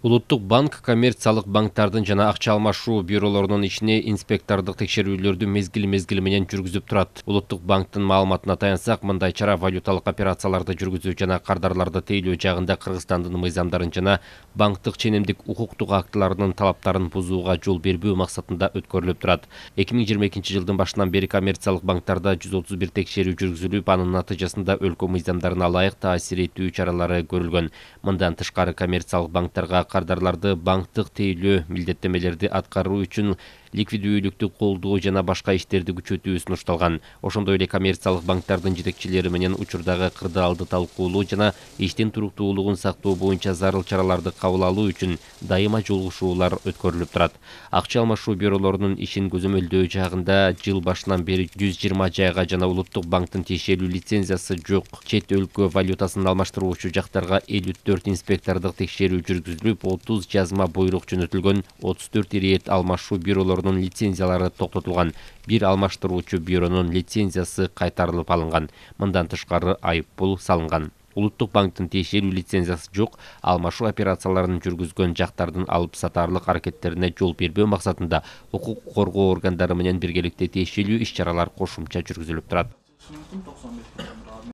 Улуттук банк коммерциялык банктардын жана акча алмашуу бюролорунун ишине инспектордук текшерүүлөрдү мезгил менен жүргүзүп турат. Улуттук банктын маалыматына таянсак, мындай чара валюталык операцияларды жүргүзүү жана кардарларды тейлөө жагында Кыргызстандын мыйзамдарын жана банктык ченемдик укуктук актыларынын талаптарын бузууга жол бербөө максатында өткөрүлүп турат. 2022 жылдын башынан бери коммерциялык банктарда 131 текшерүү жүргүзүлүп, анын натыйжасында өлкө мыйзамдарына ылайык таасир этүү чаралары көрүлгөн. Мындан тышкары коммерциялык банктарга кардарларды банктык тейлөө милдеттемелерди аткаруу үчүн ликвидүүлүктү колдоо жана башка иштерди күчөтүү сунушталган. Ошондой эле коммерциялык банктардын жетекчилери менен учурдагы кырдаалды талкуулоо жана иштин туруктуулугун сактоо боюнча зарыл чараларды кабыл алуу үчүн дайыма жолугушуулар өткөрүлүп турат. Акча алмашуу бюролорунун ишин көзөмөлдөө жагында жыл башынан бери 120 жайга жана улуттук банктын тиешелүү лицензиясы жок чет өлкө валютасын алмаштыруучу жактарга 54 инспектордук текшерүү жүргүзүлүп, 30 жазма буйрук жөнөтүлгөн, 34 ирет алмашуу бюролорунун лицензиялары токтотулган, бир алмаштыруучу бюронун лицензиясы кайтарылып алынган. Мындан тышкары айыппул салынган. Улуттук банктын тиешелүү лицензиясы жок алмашуу операцияларын жүргүзгөн жактардын алып сатарлык аракеттерине жол бербөө максатында укук коргоо органдары менен биргеликте тиешелүү иш чаралар кошумча жүргүзүлүп турат.